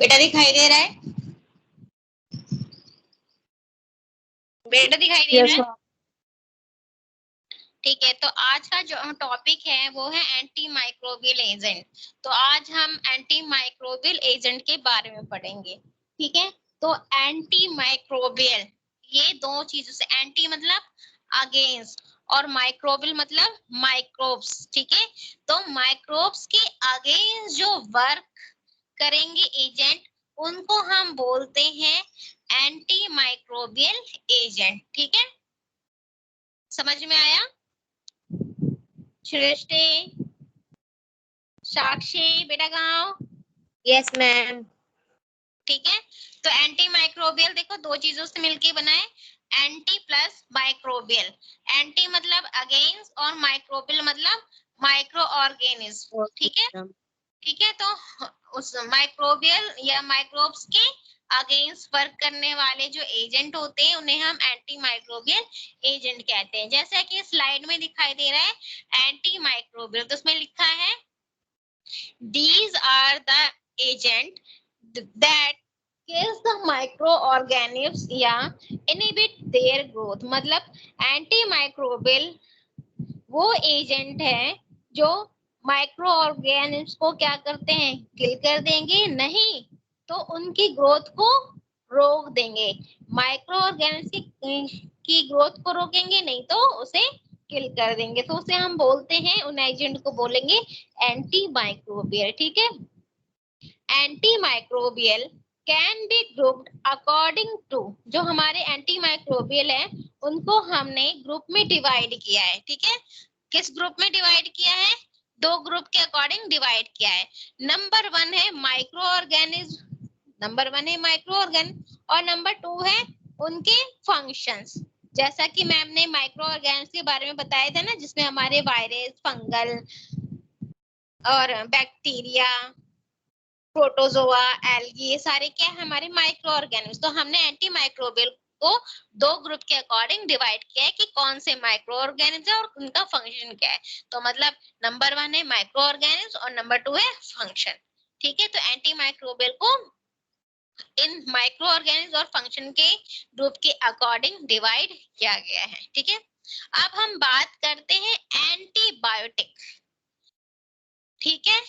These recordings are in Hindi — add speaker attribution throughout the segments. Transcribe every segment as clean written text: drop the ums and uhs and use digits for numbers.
Speaker 1: बेटा दिखाई दे रहा है? बेटा दिखाई दे रहा है? ठीक है, तो आज का जो टॉपिक है वो है एंटी माइक्रोबियल एजेंट। तो आज हम एंटी माइक्रोबियल एजेंट के बारे में पढ़ेंगे। ठीक है, तो एंटी माइक्रोबियल ये दो चीजों से, एंटी मतलब अगेंस्ट और माइक्रोबियल मतलब माइक्रोब्स। ठीक है, तो माइक्रोब्स के अगेंस्ट जो वर्क करेंगे एजेंट उनको हम बोलते हैं एंटी माइक्रोबियल एजेंट। ठीक है, समझ में आया? सृष्टि, साक्षी, बेटा गाँव।
Speaker 2: Yes ma'am.
Speaker 1: ठीक है, तो एंटी माइक्रोबियल देखो दो चीजों से मिलके बना है, एंटी प्लस माइक्रोबियल। एंटी मतलब अगेंस्ट और माइक्रोबियल मतलब माइक्रो ऑर्गेनिज्म। ठीक है, ठीक है, तो उस माइक्रोबियल या माइक्रोब्स के अगेंस्ट वर्क करने वाले जो एजेंट होते हैं उन्हें हम एंटी माइक्रोबियल एजेंट कहते हैं। जैसा कि स्लाइड में दिखाई दे रहा है एंटी माइक्रोबियल, तो उसमें लिखा है these are the agent that kills the microorganisms या inhibit their growth। मतलब एंटी माइक्रोबियल वो एजेंट है जो माइक्रो ऑर्गेनिज्म को क्या करते हैं, किल कर देंगे, नहीं तो उनकी ग्रोथ को रोक देंगे। माइक्रो ऑर्गेनिज्म की ग्रोथ को रोकेंगे, नहीं तो उसे किल कर देंगे। तो उसे हम बोलते हैं, उन एजेंट को बोलेंगे एंटी माइक्रोबियल। ठीक है, anti microbial can be grouped according to, जो हमारे एंटी माइक्रोबियल है उनको हमने ग्रुप में डिवाइड किया है। ठीक है, किस ग्रुप में डिवाइड किया है? दो ग्रुप के अकॉर्डिंग डिवाइड किया है। नंबर 1 है माइक्रो ऑर्गेनिज्म, नंबर 1 है माइक्रो ऑर्गेनिज्म, और नंबर 2 है उनके फंक्शंस। जैसा कि मैम ने माइक्रो ऑर्गेनिज्म के बारे में बताया था ना, जिसमें हमारे वायरस, फंगल और बैक्टीरिया, प्रोटोजोआ, एल्गी, ये सारे क्या है हमारे माइक्रो ऑर्गेनिज्म। तो हमने एंटी माइक्रोबियल को दो ग्रुप के अकॉर्डिंग डिवाइड किया है कि कौन से माइक्रो ऑर्गेनिज्म है और उनका फंक्शन क्या है। तो मतलब नंबर 1 है माइक्रो ऑर्गेनिज्म और नंबर 2 है फंक्शन। ठीक है, तो एंटी माइक्रोबियल को इन माइक्रो ऑर्गेनिज्म और फंक्शन के ग्रुप के अकॉर्डिंग डिवाइड किया गया है। ठीक है, अब हम बात करते हैं एंटीबायोटिक। ठीक है,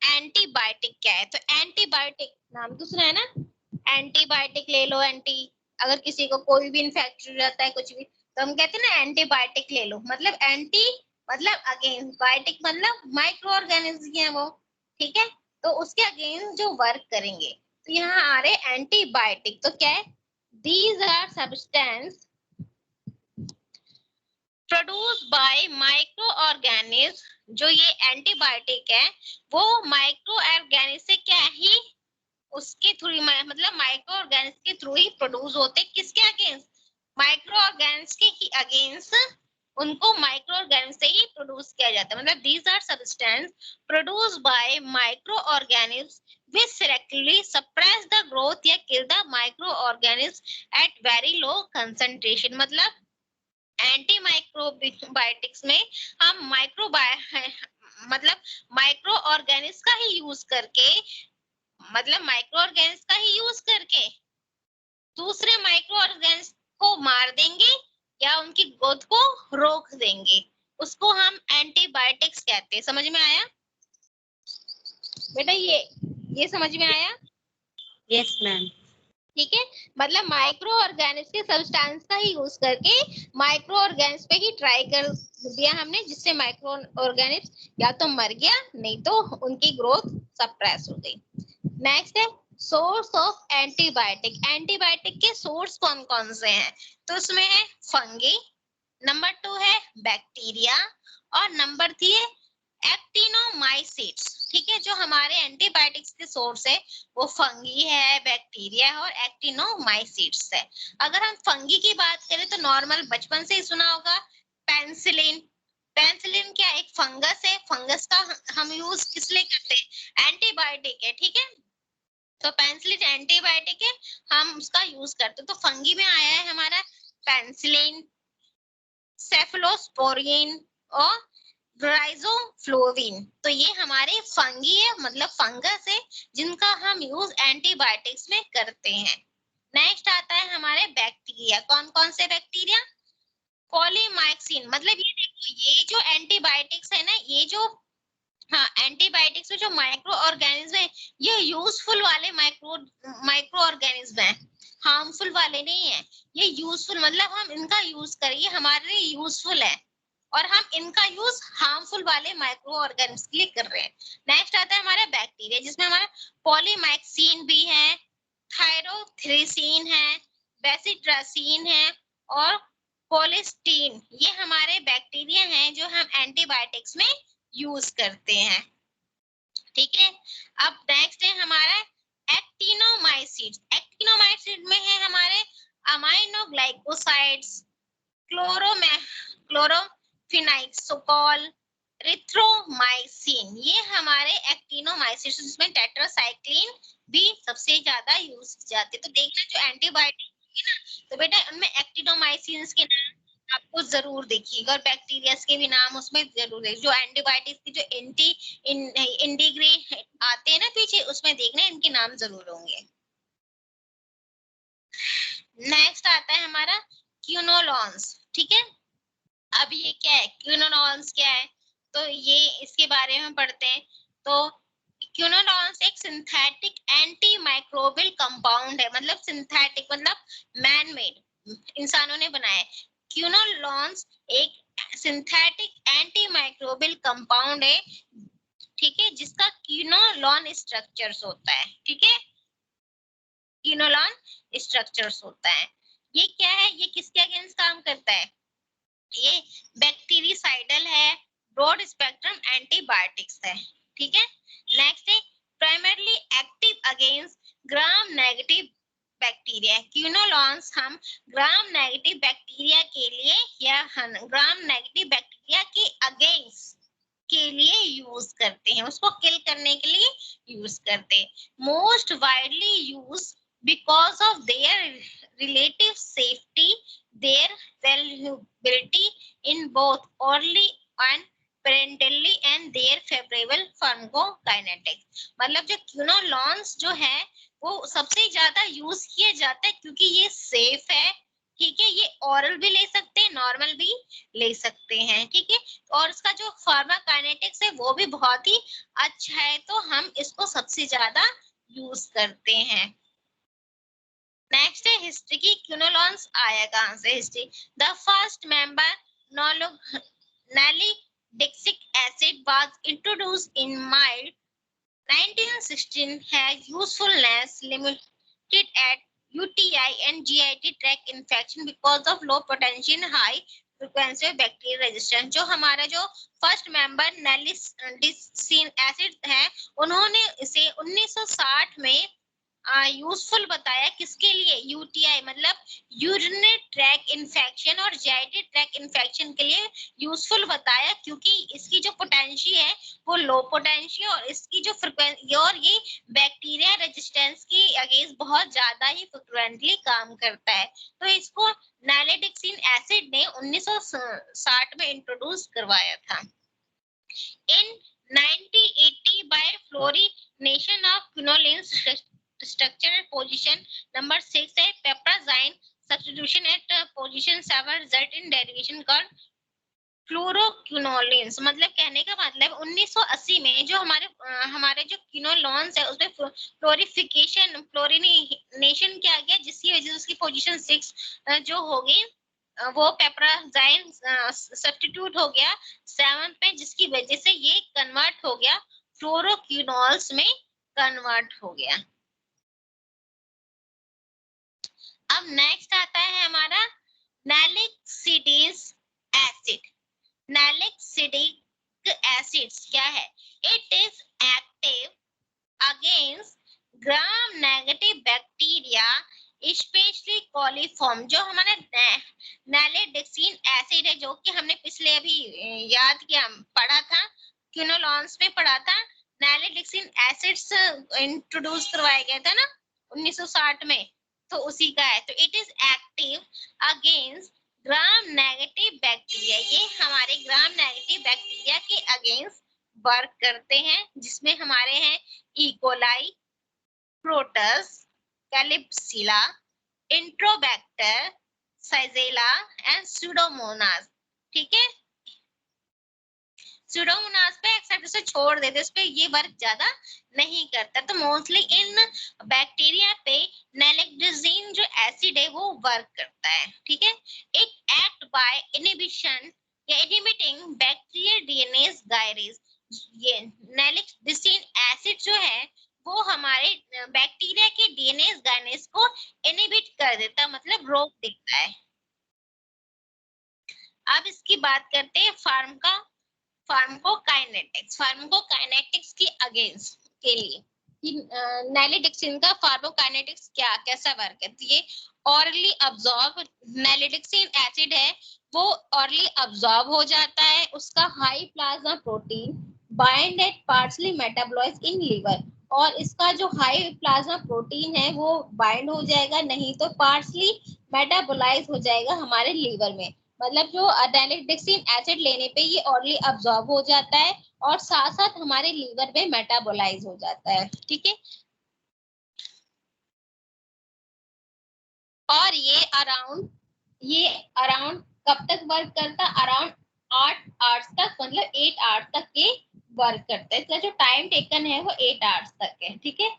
Speaker 1: एंटीबायोटिक क्या है? तो एंटीबायोटिक नाम दूसरा है ना, एंटीबायोटिक ले लो। अगर किसी को कोई भी इन्फेक्शन हो जाता है कुछ भी, तो हम कहते हैं ना एंटीबायोटिक ले लो। मतलब एंटी मतलब अगेंस्ट, बायोटिक मतलब माइक्रो ऑर्गेनिज्म है वो। ठीक है, तो उसके अगेंस्ट जो वर्क करेंगे, तो यहाँ आ रहे एंटीबायोटिक। तो क्या है? These are substance produce by micro organism. जो ये एंटीबायोटिक है वो माइक्रो ऑर्गेनिज्म से क्या ही उसके थ्रू, मतलब माइक्रो ऑर्गेनिज्म के थ्रू ही प्रोड्यूस होते। किसके अगेंस्ट? माइक्रो ऑर्गेनिज्म के ही अगेंस्ट उनको माइक्रो ऑर्गेनिज्म से ही प्रोड्यूस किया जाता है। मतलब these are substance produce by micro organism which selectively suppress the growth या kill the microorganism at very low concentration। मतलब एंटी माइक्रोबायोटिक्स में हम मतलब माइक्रो ऑर्गेनिज्म का ही यूज करके, मतलब माइक्रो ऑर्गेनिज्म का ही यूज करके दूसरे माइक्रो ऑर्गेनिज्म को मार देंगे या उनकी ग्रोथ को रोक देंगे। उसको हम एंटीबायोटिक्स कहते हैं। समझ में आया बेटा? ये समझ में आया?
Speaker 2: Yes ma'am.
Speaker 1: ठीक है, मतलब माइक्रो ऑर्गेनिज्म के सब्सटेंस का ही यूज करके माइक्रो ऑर्गेनिज्म पे ही ट्राई कर दिया हमने, जिससे माइक्रो ऑर्गेनिज्म या तो मर गया, नहीं तो उनकी ग्रोथ सप्रेस हो गई। नेक्स्ट है सोर्स ऑफ एंटीबायोटिक। एंटीबायोटिक के सोर्स कौन कौन से हैं? तो उसमें है फंगी, नंबर 2 है बैक्टीरिया, और नंबर 3 है एक्टिनोमाइसिट्स। ठीक है, जो हमारे एंटीबायोटिक्स के सोर्स है वो फंगी है, बैक्टीरिया है और एक्टिनोमाइसिट्स है। अगर हम फंगी की बात करें तो नॉर्मल बचपन से ही सुना होगा पेनिसिलिन। पेनिसिलिन क्या एक फंगस है, फंगस का हम यूज किस लिए करते हैं? एंटीबायोटिक है। ठीक है, तो पेनिसिलिन एंटीबायोटिक है, हम उसका यूज करते हैं। तो फंगी में आया है हमारा पेनिसिलिन, सेफलोस्पोरिन और राइजोफ्लोविन। तो ये हमारे फंगी है, मतलब फंगस है, जिनका हम यूज एंटीबायोटिक्स में करते हैं। नेक्स्ट आता है हमारे बैक्टीरिया। कौन कौन से बैक्टीरिया? पॉलीमाइक्सिन, मतलब ये देखो, ये जो एंटीबायोटिक्स है ना, ये जो, हाँ, एंटीबायोटिक्स में जो माइक्रो ऑर्गेनिज्म है, ये यूजफुल वाले माइक्रो ऑर्गेनिज्म है, हार्मफुल वाले नहीं है। ये यूजफुल मतलब हम इनका यूज करिए, हमारे लिए यूजफुल है, और हम इनका यूज हार्मफुल वाले माइक्रो ऑर्गेनिज्म के लिए कर रहे हैं। नेक्स्ट आता है हमारा बैक्टीरिया, जिसमें हमारा पॉलीमाइक्सिन भी है, थायरोथ्रिसिन है, बेसिट्रासिन है, और कोलिस्टीन। ये हमारे बैक्टीरिया हैं जो हम एंटीबायोटिक्स में यूज करते हैं। ठीक है, अब नेक्स्ट है हमारा एक्टिनोमाइसिड्स। एक्टिनोमाइसिड में है हमारे अमाइनोग्लाइकोसाइड्स, क्लोरोफिनाइसोकॉल, रिथ्रोमाइसिन। ये हमारे एक्टिनोमाइसिड्स, जिसमें टेट्रासाइक्लिन भी सबसे ज्यादा यूज की जाती है। तो देखना, जो एंटीबायोटिक है ना, तो बेटा उनमें एक्टिनोमाइसिन के नाम आपको जरूर देखिएगा, और बैक्टीरिया के भी नाम उसमें जरूर है। जो एंटीबायोटिक्स की जो इंटीग्रे आते हैं ना पीछे, उसमें देखना इनके नाम जरूर होंगे। नेक्स्ट आता है हमारा क्यूनोलॉन्स। ठीक है, अब ये क्या है, क्यूनोलॉन्स क्या है, तो ये इसके बारे में पढ़ते हैं। तो क्यूनोलॉन्स एक सिंथेटिक एंटी माइक्रोबियल कंपाउंड है, मतलब सिंथेटिक मतलब मैन मेड, इंसानों ने बनाया है। क्यूनोलॉन्स एक सिंथेटिक एंटी माइक्रोबियल कंपाउंड है, ठीक है, जिसका क्यूनोलॉन स्ट्रक्चर्स होता है। ठीक है, क्यूनोलॉन स्ट्रक्चर्स होता है। ये क्या है, ये किसके अगेंस्ट काम करता है? ये बैक्टीरिसाइडल है, ब्रॉड स्पेक्ट्रम एंटीबायोटिक्स है। ठीक है, नेक्स्ट है primarily active against gram negative bacteria. Quinolones हम ग्राम नेगेटिव बैक्टीरिया के लिए या ग्राम नेगेटिव बैक्टीरिया के अगेंस्ट के लिए यूज करते हैं, उसको किल करने के लिए यूज करते हैं। Most widely use because of their relative safety, their valuability in both orally and parentally and their favorable pharmacokinetics। मतलब जो क्यूनोलॉन्स जो है वो सबसे ज्यादा यूज किया जाता है क्योंकि ये सेफ है। ठीक है, ये ओरल भी ले सकते हैं, नॉर्मल भी ले सकते हैं। ठीक है, और इसका जो फार्माकाइनेटिक्स है वो भी बहुत ही अच्छा है, तो हम इसको सबसे ज्यादा यूज करते हैं। नेक्स्ट है हिस्ट्री की, क्यूनोलॉन्स आया कहां से? History, the first member nalidixic acid was introduced in mild 1916, has usefulness limited at UTI and GIT tract infection because of low potential high frequency of bacterial resistance। जो हमारा जो फर्स्ट मेंबर nalidixic एसिड है, उन्होंने इसे 1960 में यूजफुल बताया, किसके लिए? यूटीआई मतलब यूरिनरी ट्रैक इन्फेक्शन और जीआईटी ट्रैक इन्फेक्शन के लिए यूजफुल बताया, क्योंकि इसकी जो पोटेंसी है वो लो पोटेंसी, और इसकी जो फ्रीक्वेंसी और ये बैक्टीरिया रेजिस्टेंस की अगेंस्ट बहुत ज्यादा ही फ्रिक्वेंटली काम करता है। तो इसको नैलिडिक्सिन एसिड ने 1960 में इंट्रोड्यूस करवाया था। In 1980 by fluorination of quinoline structure at position number 6 है piperazine substitution at position 7 result in derivation called फ्लोरोक्विनोलिन्स। मतलब कहने का मतलब 1980 में जो हमारे जो क्विनोलॉन्स है उसमें फ्लोरिनेशन किया गया, जिसकी वजह से उसकी पोजीशन 6 जो होगी वो पेप्राजाइन सब्स्टिट्यूट हो गया 7 पे, जिसकी वजह से ये कन्वर्ट हो गया फ्लोरोक्विनोल्स में कन्वर्ट हो गया। अब नेक्स्ट आता है हमारा नैलिक्सिडिक एसिड। नैलिक्सिडिक एसिड्स क्या है? It is active against gram negative bacteria specially coliform. जो हमारा नैलिडिक्सिन एसिड है, जो कि हमने पिछले अभी याद किया पढ़ा था, क्विनोलॉन्स में पढ़ा था, नैलिडिक्सिन एसिड्स इंट्रोड्यूस करवाया गया था ना 1960 में, तो उसी का है। तो it is active against gram negative bacteria, ये हमारे ग्राम नेगेटिव बैक्टीरिया के अगेंस्ट वर्क करते हैं, जिसमें हमारे हैं इकोलाई, प्रोटस, कैलिप्सिला, इंट्रोबैक्टर, साइजेला एंड सुडोमोनास। ठीक है, सुडोमोनास पे एक्सेप्ट से छोड़ देते, इस पे ये वर्क ज्यादा नहीं करता। तो मोस्टली इन बैक्टीरिया पे नैलिक्टोजीन जो एसिड है वो वर्क करता है। ठीक है, एक एक्ट बाय इनहिबिशन या इनहिबिटिंग बैक्टीरियल डीएनए गायरेज। ये नैलिक्टोजीन एसिड जो है वो हमारे बैक्टीरिया के डीएनए गायनेज को इनहिबिट कर देता, मतलब रोक देता है। अब इसकी बात करते हैं फार्माकोकाइनेटिक्स के अगेंस्ट के लिए कि नैलिडिक्सिन का फार्माकोकाइनेटिक्स कैसा वर्क है। तो ये ऑरली अब्सॉर्ब, नैलिडिक्सिन एसिड है वो ऑरली अब्सॉर्ब हो जाता है, उसका high plasma protein bind at partially metabolize in liver, और इसका जो हाई प्लाज्मा प्रोटीन है वो बाइंड हो जाएगा, नहीं तो पार्शली मेटाबोलाइज हो जाएगा हमारे लीवर में। मतलब जो नैलिडिक्सिन एसिड लेने पे ये ऑरली अब्सॉर्ब हो जाता है और साथ साथ हमारे लीवर में मेटाबोलाइज हो जाता है। ठीक है, और ये अराउंड कब तक वर्क करता है? अराउंड 8 आवर्स तक, मतलब 8 आवर्स तक के वर्क करता है। इसका जो टाइम टेकन है वो 8 आवर्स तक है। ठीक है,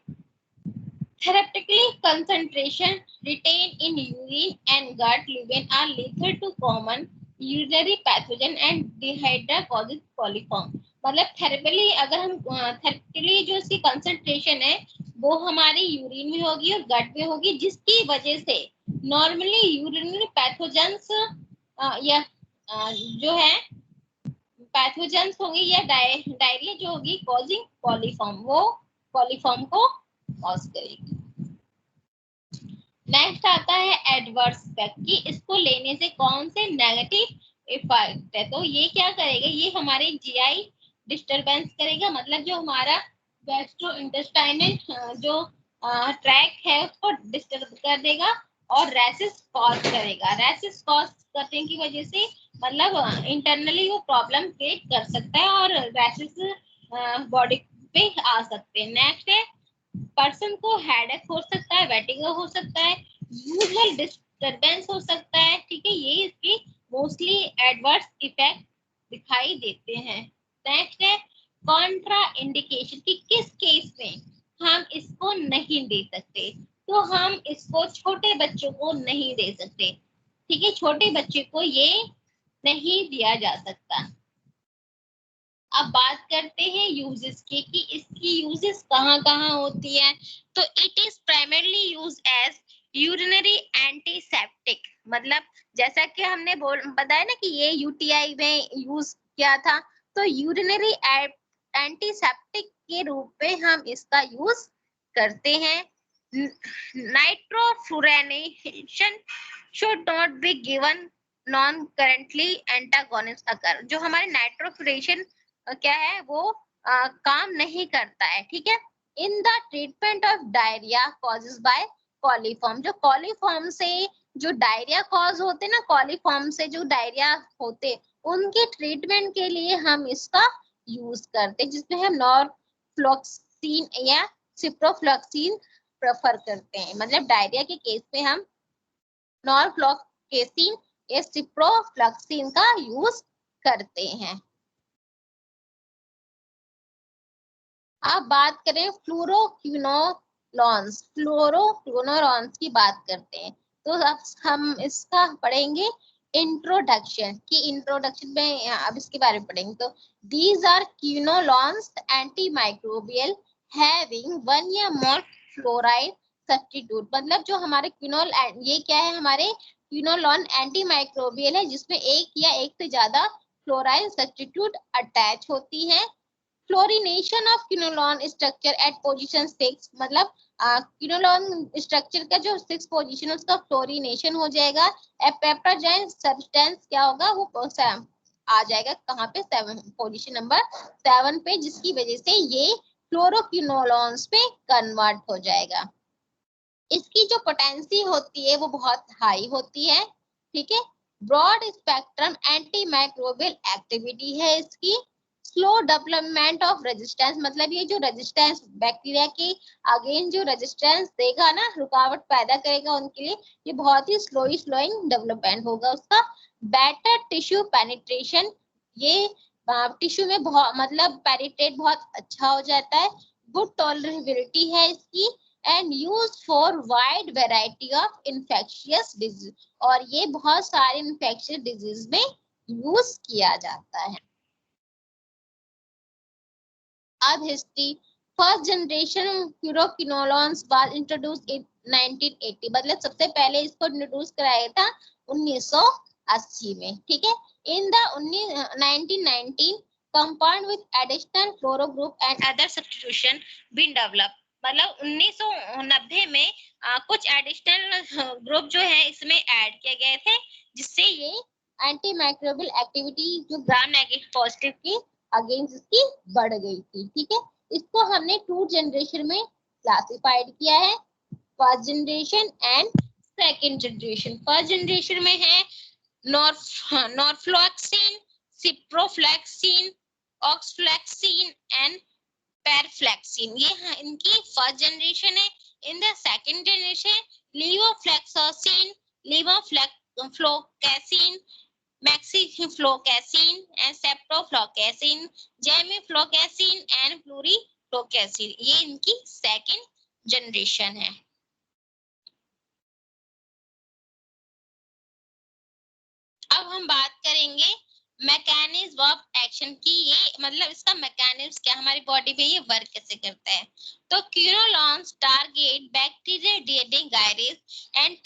Speaker 1: therapeutically concentration retained in urine and gut lumen are lethal to common urinary pathogen and dehydra causes coliform। मतलब थेरेपली अगर हम थेरेपली जो इसकी कंसंट्रेशन है वो हमारी यूरिन में होगी और गट में होगी, जिसकी वजह से नॉर्मली यूरिनरी पैथोजेंस या जो है पैथोजेंस होंगे या डायरिया जो होगी कॉजिंग कॉलीफॉर्म, वो कॉलीफॉर्म को कॉज करेगी। नेक्स्ट आता है एडवर्स इफेक्ट कि इसको लेने से कौन से नेगेटिव इफेक्ट है। तो ये क्या करेगा, ये हमारे जीआई डिस्टरबेंस करेगा, मतलब जो हमारा गैस्ट्रोइंटेस्टाइनल जो ट्रैक है उसको डिस्टर्ब कर देगा और रैशेस कॉज करेगा। रैशेस कॉज करने की वजह से मतलब इंटरनली वो प्रॉब्लम क्रिएट कर सकता है और रैशेस बॉडी पे आ सकते हैं। नेक्स्ट है पर्सन को हेडेक हो सकता है, वेटिगो हो सकता है, यूजुअल डिस्टरबेंस हो सकता है। ठीक है, ये इसके मोस्टली एडवर्स इफेक्ट दिखाई देते हैं। नेक्स्ट है कॉन्ट्रा इंडिकेशन कि किस केस में हम इसको नहीं दे सकते। तो हम इसको छोटे बच्चों को नहीं दे सकते। ठीक है, छोटे बच्चे को ये नहीं दिया जा सकता। अब बात करते हैं यूजेस की कि इसकी यूजेस कहाँ कहाँ होती है। तो it is primarily use as urinary antiseptic, मतलब जैसा कि हमने बताया ना कि ये यूटीआई में यूज किया था, तो यूरिनरी एंटीसेप्टिक के रूप में हम इसका यूज करते हैं। Nitrofluorination should not be given non currently antagonist occur. जो हमारे नाइट्रोफ्लोरेशन क्या है वो काम नहीं करता है। ठीक है, in the treatment of diarrhoea causes bye coliform, जो कॉलीफॉर्म से जो डायरिया कॉज होते ना, कॉलीफॉर्म से जो डायरिया होते उनके ट्रीटमेंट के लिए हम इसका यूज करते हैं, जिसमें हम नॉरफ्लॉक्सिन या सिप्रोफ्लॉक्सिन प्रेफर करते हैं। मतलब डायरिया के केस में हम नॉरफ्लॉक्सिन या सिप्रोफ्लॉक्सिन का यूज करते हैं। अब बात करें फ्लोरोक्विनोलॉन्स की बात करते हैं। तो अब हम इसका पढ़ेंगे इंट्रोडक्शन की, इंट्रोडक्शन में अब इसके बारे में पढ़ेंगे। तो these are quinolones antimicrobial having one या मोर फ्लोराइड सब्स्टिट्यूट। मतलब जो हमारे क्विनोल, ये क्या है, हमारे क्विनोलॉन एंटीमाइक्रोबियल है जिसमें एक या एक से ज्यादा फ्लोराइड सब्स्टिट्यूट अटैच होती है। Fluorination of quinolone structure at position 6, मतलब क्विनोलॉन स्ट्रक्चर का जो 6 पोजीशन उसका फ्लोरिनेशन हो जाएगा। पेप्टाइड सब्सटेंस क्या होगा, वो आ जाएगा कहाँ पे, 7 पोजीशन नंबर 7 पे, जिसकी वजह से ये फ्लोरोक्विनोलॉन्स पे कन्वर्ट हो जाएगा। इसकी जो पोटेंसी होती है वो बहुत हाई होती है। ठीक है, broad spectrum anti microbial activity है इसकी। स्लो डेवलपमेंट ऑफ रेजिस्टेंस, मतलब ये जो रेजिस्टेंस बैक्टीरिया के अगेंस्ट जो रेजिस्टेंस देगा ना, रुकावट पैदा करेगा उनके लिए, ये बहुत ही स्लोइंग डेवलपमेंट होगा उसका। बेटर टिश्यू पेनिट्रेशन, ये टिश्यू में बहुत मतलब पेनिट्रेट बहुत अच्छा हो जाता है। गुड टॉलरेबिलिटी है इसकी and use for wide variety of infectious disease, और ये बहुत सारे इन्फेक्शियस डिजीज में यूज किया जाता है। अब history, first generation fluoroquinolones was introduced in 1980, मतलब सबसे पहले इसको इंट्रोड्यूस कराया था 1980 में, ठीक है। In the 1919 compound with additional fluoro group and other substitution been develop, मतलब 1990 में कुछ एडिशनल ग्रुप जो है इसमें ऐड किए गए थे, जिससे ये एंटी माइक्रोबियल एक्टिविटी जो ग्राम नेगेटिव पॉजिटिव की अगेंस्ट इसकी बढ़ गई थी, ठीक है। इसको हमने 2 जनरेशन में क्लासिफाइड किया है, first generation and second generation. First generation में है नॉरफ्लॉक्सिन, सिप्रोफ्लैक्सिन, ऑक्सफ्लैक्सिन एंड पैरफ्लैक्सिन, ये इनकी फर्स्ट जनरेशन है। In the second generation levofloxacin, levofloxacin, moxifloxacin and septofloxacin, gemifloxacin and florifloxacin, ये इनकी सेकंड जनरेशन है। अब हम बात करेंगे मैकेनिज्म ऑफ एक्शन की, ये मतलब इसका मैकेनिज्म क्या, हमारी बॉडी में ये वर्क कैसे करता है। तो quinolones target bacteria DNA gyrase and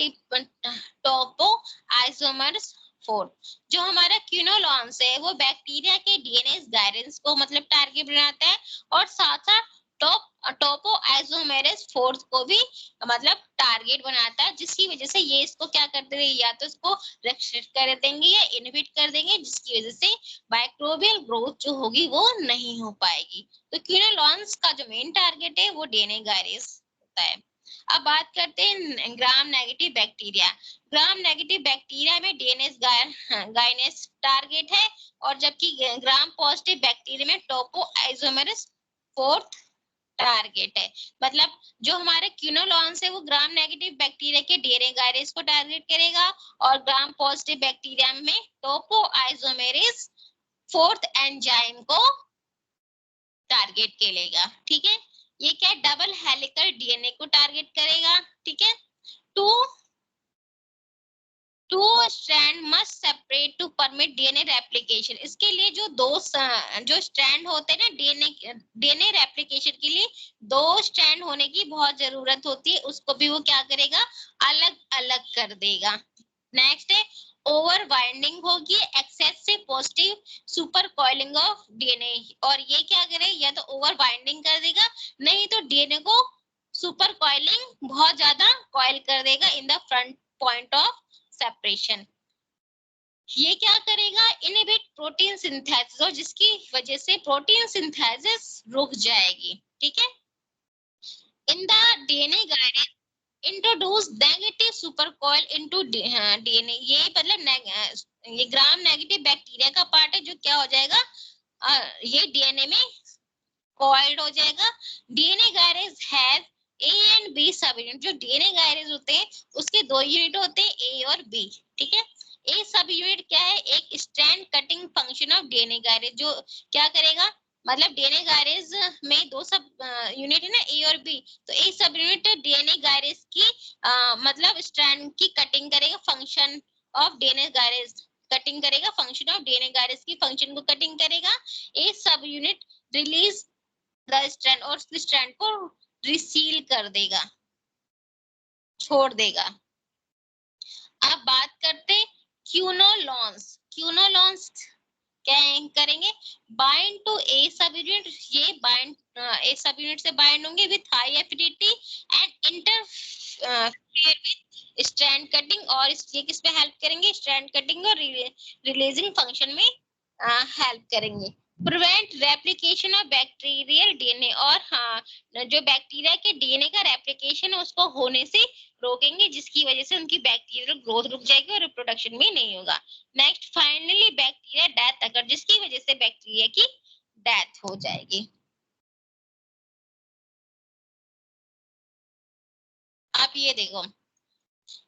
Speaker 1: topoisomers 4, जो हमारा क्यूनोलॉन्स है वो बैक्टीरिया के डीएनए गायरेंस को मतलब टारगेट बनाता है, और साथ साथ टोपो आइसोमेरेस 4 को भी मतलब टारगेट बनाता है, जिसकी वजह से ये इसको क्या कर देंगे, या तो इसको रेस्ट्रिक्ट कर देंगे या इनहिबिट कर देंगे, जिसकी वजह से माइक्रोबियल ग्रोथ जो होगी वो नहीं हो पाएगी। तो क्यूनोलॉन्स का जो मेन टारगेट है वो डीएनए गायरेज होता है। अब बात करते हैं ग्राम नेगेटिव बैक्टीरिया। ग्राम नेगेटिव बैक्टीरिया में डीएनए गायनेस टारगेट है, और जबकि ग्राम पॉजिटिव बैक्टीरिया में टोपो आइसोमेरेस 4 टारगेट है। मतलब जो हमारे क्यूनोलॉन्स है वो ग्राम नेगेटिव बैक्टीरिया के डीएनए गायरेज को टारगेट करेगा, और ग्राम पॉजिटिव बैक्टीरिया में टोपो आइसोमेरेस 4th एंजाइम को टारगेट करेगा, ठीक है। ये क्या डबल हेलिकल डीएनए को टारगेट करेगा, ठीक है। Two strand must separate to permit DNA replication, इसके लिए जो जो स्ट्रैंड होते हैं ना डीएनए रेप्लिकेशन के लिए 2 स्ट्रैंड होने की बहुत जरूरत होती है, उसको भी वो क्या करेगा, अलग अलग कर देगा। नेक्स्ट है ओवर बाइंडिंग होगी, excessive positive super coiling of DNA, और ये क्या करे, या तो ओवर बाइंडिंग कर देगा, नहीं तो डीएनए को सुपर कॉइलिंग बहुत ज्यादा कॉइल कर देगा in the front point of separation. ये क्या करेगा, इनहिबिट प्रोटीन सिंथेसिस, और जिसकी वजह से प्रोटीन सिंथेसिस रुक जाएगी, ठीक है। In the DNA gyrase introduce negative supercoil into DNA, ये मतलब ये ग्राम नेगेटिव बैक्टीरिया का पार्ट है जो क्या हो जाएगा, ये डीएनए में कॉइल्ड हो जाएगा। DNA gyrase has A and B sub unit, जो डीएनए गायरेज होते हैं उसके 2 यूनिट होते हैं, ए और बी, ठीक है। ए सब यूनिट क्या है, एक strand cutting function of DNA gyrase, जो क्या करेगा, मतलब डीएनए गायरेज में 2 सब यूनिट है ना, ए और बी, तो ए सब यूनिट डीएनए गायरेज की मतलब स्ट्रैंड की कटिंग करेगा, function of DNA gyrase cutting करेगा, फंक्शन ऑफ डीएनए गायरेज की फंक्शन को कटिंग करेगा। ए सब यूनिट रिलीज द स्ट्रैंड, और उस स्ट्रैंड को रिसील कर देगा, छोड़ देगा। अब बात करते हैं क्यूनोलॉन्स। क्यूनोलॉन्स क्या करेंगे, बाइंड टू ए सब यूनिट, ये बाइंड ए सब यूनिट से बाइंड होंगे with high affinity and interfere with strand cutting, और ये किस पे हेल्प करेंगे, स्ट्रैंड कटिंग और रिलीजिंग फंक्शन में हेल्प करेंगे। Prevent replication of bacterial DNA, और हाँ, जो बैक्टीरिया के डीएनए का रेप्लिकेशन है उसको होने से रोकेंगे, जिसकी वजह से उनकी बैक्टीरियल ग्रोथ रुक जाएगी और रिप्रोडक्शन भी नहीं होगा। नेक्स्ट, फाइनली बैक्टीरिया डेथ अगर, जिसकी वजह से बैक्टीरिया की डेथ हो जाएगी। आप ये देखो,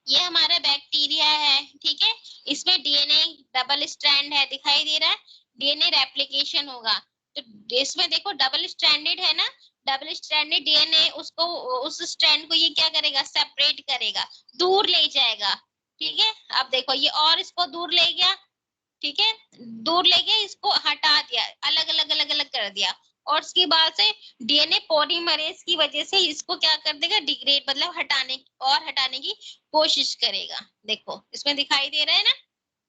Speaker 1: ये हमारा बैक्टीरिया है, ठीक है, इसमें डीएनए डबल स्ट्रैंड है, दिखाई दे रहा है, डीएनए रेप्लिकेशन होगा, तो इसमें देखो डबल स्ट्रैंडेड है ना, डबल स्ट्रैंडेड डीएनए उसको, उस स्ट्रैंड को ये क्या करेगा, सेपरेट करेगा, दूर ले जाएगा, ठीक है। अब देखो ये और इसको दूर ले गया, ठीक है, दूर ले गया, इसको हटा दिया, अलग अलग अलग अलग कर दिया, और उसके बाद से डीएनए पॉलीमरेज की वजह से इसको क्या कर देगा, डिग्रेड, मतलब हटाने और हटाने की कोशिश करेगा। देखो इसमें दिखाई दे रहा है ना,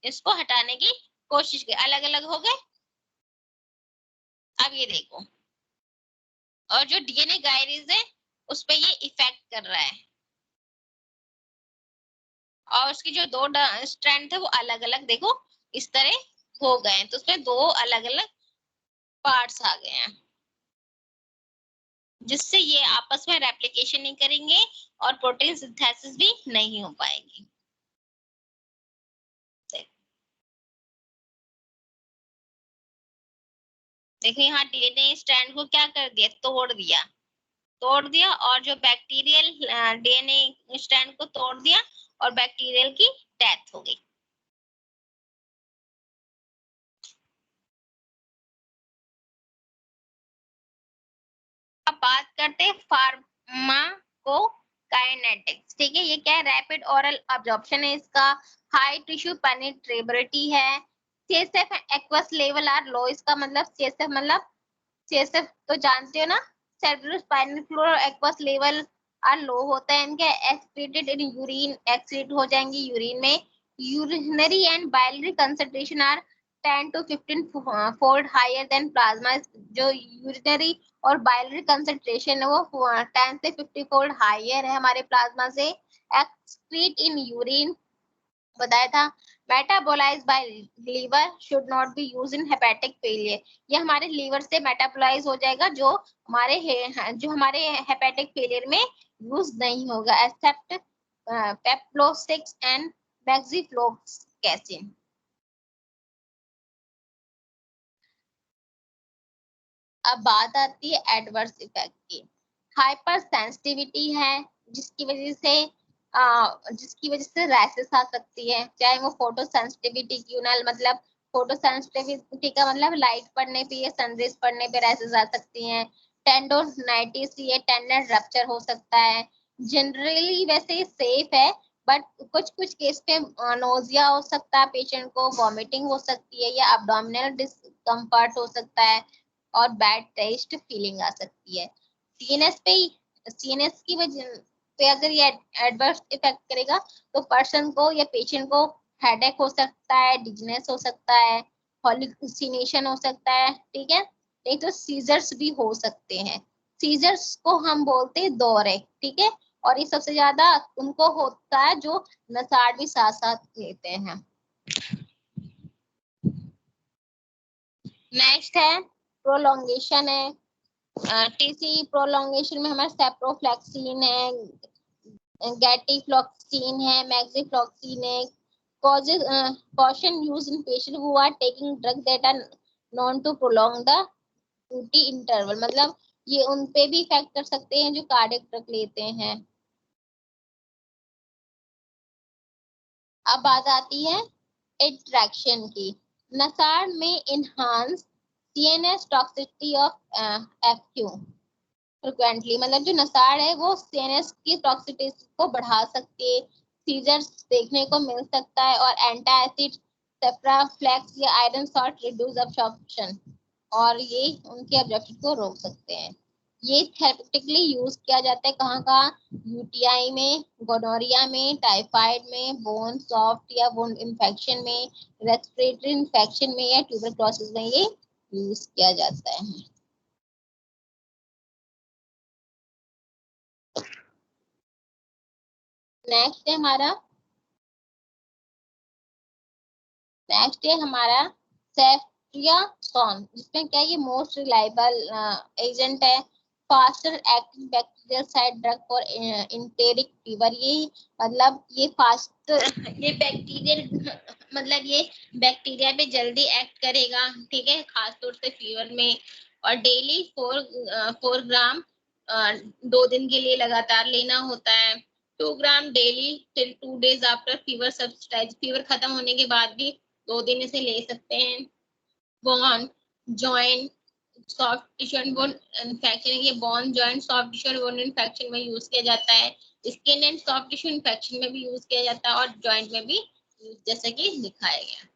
Speaker 1: इसको हटाने की कोशिश कर, अलग अलग हो गए। अब ये देखो, और जो डीएनए गायरेज है उस पर ये इफेक्ट कर रहा है, और उसकी जो दो स्ट्रैंड थे वो अलग अलग देखो इस तरह हो गए, तो उसमें दो अलग अलग पार्ट्स आ गए हैं, जिससे ये आपस में रेप्लिकेशन नहीं करेंगे और प्रोटीन सिंथेसिस भी नहीं हो पाएगी। देखो यहाँ डीएनए स्ट्रैंड को क्या कर दिया, तोड़ दिया, और जो बैक्टीरियल डीएनए स्ट्रैंड को तोड़ दिया और बैक्टीरियल की डेथ हो गई। अब बात करते हैं फार्माकोकाइनेटिक्स, ठीक है, ये क्या है, रैपिड ओरल अब्जॉर्प्शन है इसका, हाई टिश्यू पेनिट्रेबिलिटी है, सीएसएफ एक्वस लेवल आर लो, इसका मतलब सीएसएफ मतलब, सीएसएफ तो जानते हो ना, सेरेब्रोस्पाइनल फ्लूइड और एक्वस लेवल आर लो होता है इनके, एक्सक्रीटेड इन यूरिन, एक्सक्रीट हो जाएंगे यूरिन में, urinary and biliary concentration are 10 to 15 fold higher than plasma, जो यूरिनरी और बाइलरी कंसंट्रेशन है वो 10 से 50 फोल्ड हायर है हमारे प्लाज्मा से, एक्सक्रीट इन यूरिन बताया था, metabolize by liver should not be use in hepatic failure, ये हमारे लीवर से मेटाबोलाइज हो जाएगा, जो हमारे हेपेटिक फेलियर में यूज नहीं होगा, एक्सेप्ट पेप्लोसिक्स एंड मैक्सिफ्लोक्सैसिन। अब बात आती है एडवर्स इफेक्ट की, हाइपर सेंसिटिविटी है, जिसकी वजह से रैशेस आ सकती है, चाहे वो फोटो सेंसिटिविटी क्यों ना, मतलब फोटो सेंसिटिविटी का मतलब लाइट पड़ने पे या सनरेज पड़ने पे रैशेस आ सकती हैं, टेंडोनाइटिस या टेंडन रप्चर हो सकता है, जनरली वैसे सेफ है, बट कुछ कुछ केस पे नोजिया हो सकता है पेशेंट को, वॉमिटिंग हो सकती है या अब्डोमिनल डिस्कम्फर्ट हो सकता है, और बैड टेस्ट फीलिंग आ सकती है। सीएनएस की वजह पे अगर ये एडवर्स इफेक्ट करेगा तो पर्सन को या पेशेंट को हेडेक हो सकता है, डिजनेस हो सकता है, हॉल्यूसिनेशन हो सकता है, ठीक है, नहीं तो सीजर्स भी हो सकते हैं, सीजर्स को हम बोलते हैं दौरे, ठीक है, और ये सबसे ज्यादा उनको होता है जो नसाड़ भी साथ साथ लेते हैं। नेक्स्ट है प्रोलोंगेशन है, टीसी प्रोलोंगेशन में हमारा सेप्रोफ्लेक्सिन है, गैटिफ्लॉक्सिन है, मैक्सिफ्लॉक्सिन है, causes caution use in patient who are taking drug that are known to prolong the QT interval, मतलब ये उन पे भी इफेक्ट कर सकते हैं जो कार्डियक ड्रग लेते हैं। अब बात आती है इंट्रैक्शन की, नसाड़ में enhance CNS toxicity of FQ frequently, मतलब जो नसाड़ है वो सीएनएस की टॉक्सिसिटी को बढ़ा सकती है, सीजर्स देखने को मिल सकता है, और एंटासिड सेफ्राफ्लेक्स या आयरन सॉल्ट रिड्यूस अब्जॉर्प्शन, और ये उनके अब्जॉर्प्शन को रोक सकते हैं। ये थेरेपेटिकली यूज किया जाता है कहाँ कहाँ, यूटीआई में, गोनोरिया में, टाइफाइड में, बोन सॉफ्ट या वुंड इन्फेक्शन में, रेस्पिरेटरी इन्फेक्शन में या ट्यूबरक्लोसिस में ये यूज किया जाता है। नेक्स्ट है हमारा या कौन, जिसमें क्या ये मोस्ट रिलायबल एजेंट है, faster acting bacterial side drug for enteric fever. ये मतलब ये फास्ट ये बैक्टीरियल मतलब ये बैक्टीरिया पे जल्दी एक्ट करेगा, ठीक है, खासतौर से फीवर में। और डेली 4 ग्राम 2 दिन के लिए लगातार लेना होता है। 2 gram daily till 2 days after fever subsides, fever खत्म होने के बाद भी 2 दिन इसे ले सकते हैं। Bone joint soft tissue and bone infection, ये bone joint soft tissue and bone infection में यूज किया जाता है। Skin and soft tissue infection में भी यूज किया जाता है और जॉइंट में भी, जैसा कि दिखाया गया।